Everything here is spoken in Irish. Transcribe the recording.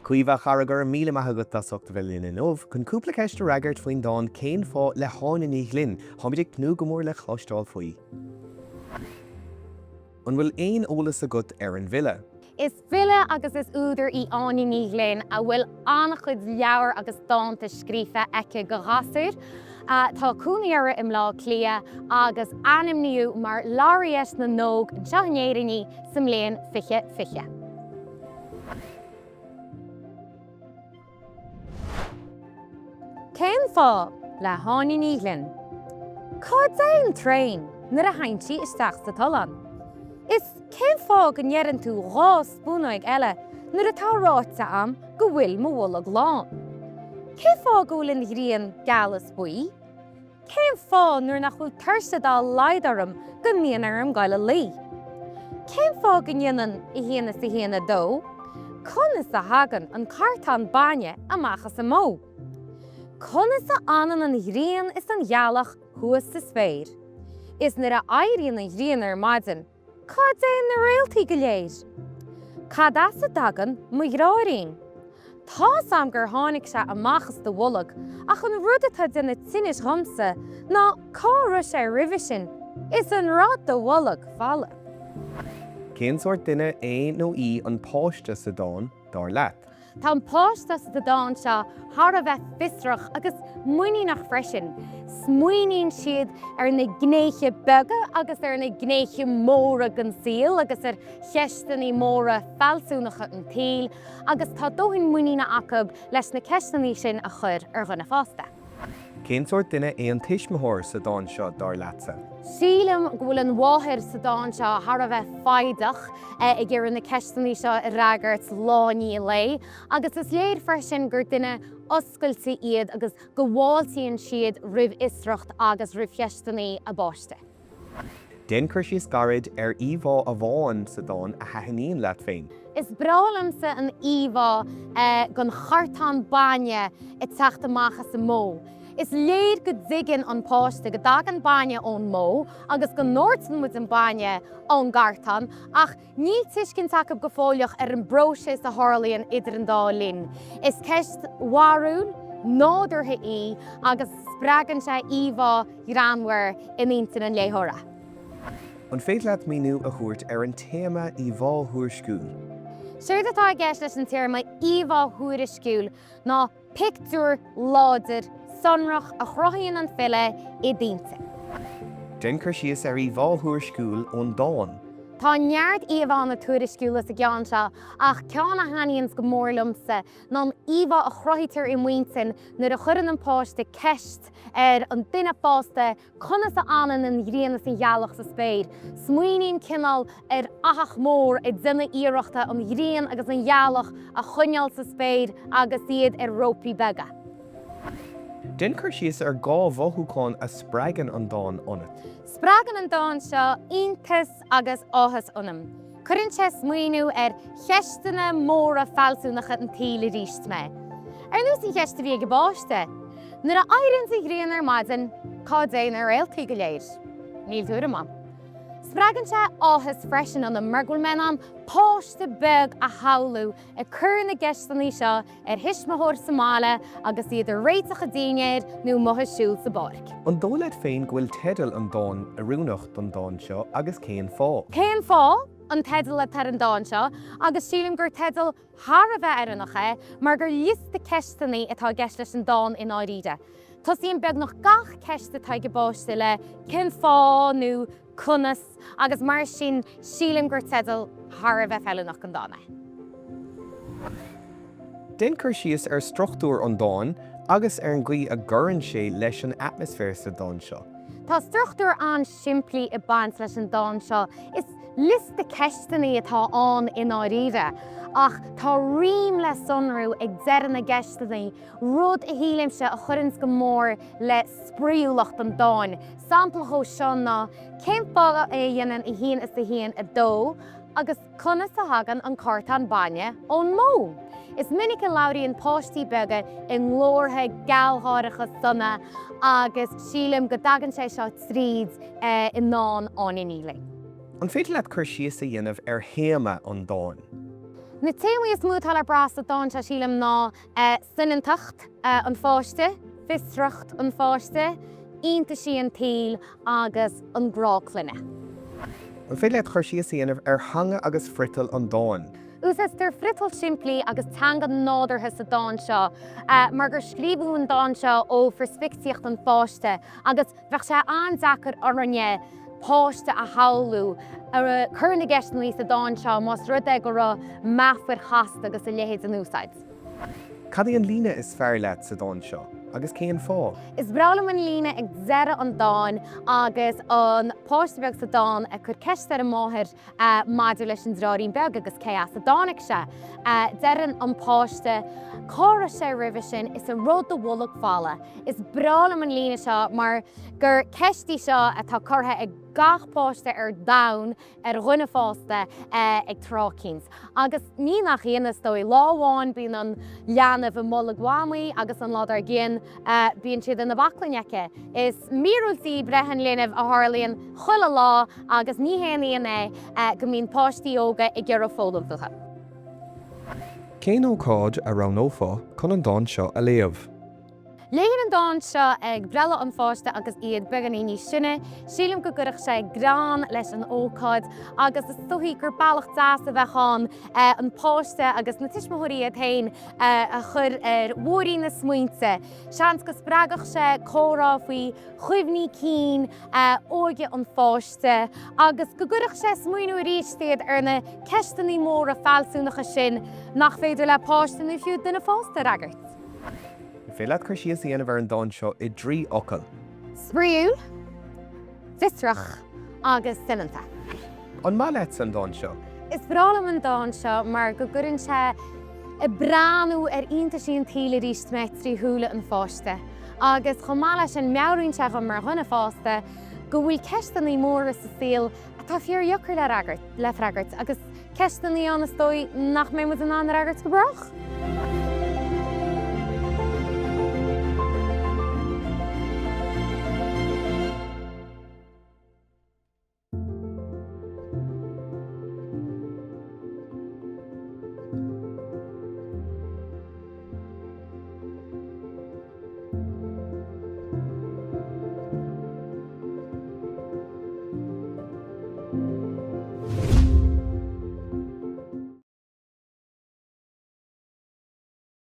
Cuimheh charagur míle maithe go tasachta bhfuil in ómh, chun cúpla ceiste ragart faoin dán céin fá le hána ní glynn, thoidir cnú go mór le chláisteáil faoi. An bhfuil aon ólas agat ar an bhile. Is fille agus is úidir í áí ní glén a bhfuil annach chud leabhar agus dáanta scríofa aice go gasúr. Tá cúnaíara im lá clia agus animniú mar láiríos na nóg an seanéirí sa mléon fiche fiche. Cén fá le hána ní glén. Cad é an trein nar a haintí isteach sa talan. Is cén fá go nnéann tú rá spúnaigh eile nuair atá ráite am go bhfuil mo bhfuil lán. Cén fá go bhfuil in ghrian galas buí? Cén fá nuair nach chuil tuirse dá leidarm go mbíonn arm gaile lí? Cén fá go nnéann I héana sa héana dó? Chun is a hagan an cartán baine amachchas sa mó. Chun is a anan an ghrian is an ghealach thuas sa spéir. Is nuair a éiríonn an ghrian ar maidin, cad é na réaltaí go léir? Cad as a dagan mu ráirín. Tá sam gur tháinig se amachchas do bhulag ach an rud atá duna tinis romsa ná cá sé ribhe sin is an rád do bhulag falla. Cén sort duine é nó í an páiste sa dán dar leat. Tá an páistas do dáin seo thar a bheith fistrach agus muoine nach freisin. Smuoíonn siad ar na gnéiche bega agus ar na gnéiche móra gan síl agus ar cheisteannaí móra fealsúnacha an taol agus tá dóthain muoína acab leis na ceisteannaí sin a chur ar gona fásta. Cén sort duine é an tuismitheoir sa dán seo dar leatsa. Sílam go bhfuil an mháthir sa dáin seo thar a bheith faideach I gcéireann na ceisteannaí seo I ragart láiní lei, agus is léir freisin gur duine oscailta iad agus go bháiltaíonn siad ribh istrucht agus ribh cheisteannaí a báiste. Den chuir síos garid ar íomhá a bháin sa dán a heithníonn leat féin. Is bralamsa an íomhá gon chartán baine I teachta amachchas sa mó. Is léir go dtuigeann an páiste go dagan baine ón mó agus go nóirtan mu an baine ón gartan ach ní tuiscin take go fóileach ar an bróise sa hárlaíonn idir an dá linn. Is ceist warúil, nádartha í agus spreagann sé íomhá granmhar in intain an léthóra. An féad leat míú a chuairt ar an téama I bháthúir sciúil. Siúr atá gceist leis an téarma íomhá thuair sciúil ná pictiúr láidir sonrach a chrothíonn an fille I dínta. Den chuir síos ar bháthúir sciúil ón dán. Tá neart íomhá na tuairisciúla sa gceann seo ach ceann a haíonn go mórlumsa ná íomhá a chrothítear I muintin nuair a churann an páiste ceist ar an duine fásta conas a anan an ghrian san ghealach sa spéir. Smuoiníonn cinál ar achach mór I duine íireachta an ghrian agus an ghealach a chuineal sa spéir agus iad ar rópaí bega. Den chuir síos ar gá bháthúcháin a spreagann an dán ionad. Spreagann an dáin seo iontas agus áthas ionam. Cuireann sé smaoinú ar cheisteanna móra fealsúnacha an taol ríist me. Ar nús an cheiste bhí go báiste. Nuair a éireann sa ghrian ar maidin, cad é na réaltaí go léir. Níl túair am. Spreagann sé áthas freisin an mar gúil meán páiste beg a hallú a chur na geisteannaí seo ar hisismitheoir Somála agus iad a réiteach a daoinéir nó mothisiúil sa barc. An dólaid féin go bhfuil tedal an dán a rúnacht an dán seo agus céan fá. Céan fá an tedal a tar an dáin seo agus sílim gur tedal thar a bheith ar annacha mar gur list de ceisteannaí atá gceist leis an dán in áiríide. Tosíon beag nach gach ceiste tá go báiste le cén fá nó cunas agus mar sin sílim gur tedal thar a bheith fellach an dána. Den chuir síos ar struchtúr an dán agus ar an gcuí a gcurann sé leis an atmosfér sa dán seo. Tá struchtúr an siimplí I baint leis an dáin seo is list de ceisteannaí atá an in áiríide ach tá riam le sonrú ag deireadh na geisteannaí rud a hílimse a churann go mór le spríúlacht an dáin. Sampla thó seo ná cén fága é dhéanann I híon is a híon a dó agus conas a hagan an cartán baine ón mó. Is minic a labhraíonn páistí bega I nglórtha gealltháireacha sanna agus sílim go dagann sé seo tríd I nán an iníling. An féad leat chuir síos a dhéanamh ar théama an dáin. Na téimí is mútal ar bras a dáin se sílam ná sinantacht an fáiste, fistracht an fáiste, ionta sí an tail agus an gráclinne. An fé leat chuir síos aanamh ar hanga agus frital an dáin. Úsas tar frital siimplí agus tanga nádartha sa dáin seo, mar gur scríbú an dáin seo ó forspictíocht an fáiste, agus bheith sé anzachar arranne páiste a haulú ar chuna gceist lí sa dáin seo más rud go ra meafar chasta agus a léhéad an úsáid. Cadí an lína is fearr leat sa dáin seo, agus céan fá. Is bralam an lína ag zera an dáin agus an páistebeag sa dáin a chur ceist ar an máthir maidir leis an dráín beag agus céas sa dánic se. Deran an páiste, cára sé rih sin is a rud do bhulach fála. Is bralam an lína seo mar gur ceistí seo atá chutha ag gach páiste ar dain ar runne fásta ag trácíns. Agus ní nach chéanas dó i láháin bíon an leanamh an molla ghámaí agus an ládar géan bíon siad in na baclaineice. Is míúiltaí brehan léanamh a tharlaíonn chuile lá agus ní héanaíon go mbíonn páistí óga i gcearr fólamhtucha. Cén ócáid a ran nófá chun an dáin seo a léamh. Léann an dáin seo ag brela an fáiste agus iad beganí ní sinne, sílim go gurach sé grán leis an ócáid agus is tuí gur bailach dáas a bheitán an páiste agus na tiismothirí a tain a chur ar mhórí na smuointe. Seans go spregach sé córá faoi chuimhní cín óige an fáiste agus go gurach sé smuoinú ríistead ar na ceisteannaí mór a fáilsúnacha sin nach féidir le páiste na fiú duna fáiste ragart. Fé leat chuir síos aanamh ar an dáin seo i drí ocail. Spríúil, fistrach agus sinanta. An má leat san dáin seo. Is bralam an dáin seo mar go gurrann sé i breanú ar ionta sí an taoile ríist meid trí thuúla an fáiste. Agus chomála sin meabhrún se go mar chuna fásta go bhfuil ceisteannaí móra sa saoil atá fiar dheochar le freagart agus ceisteannaí an na stói nach mé mu an ragart go brach.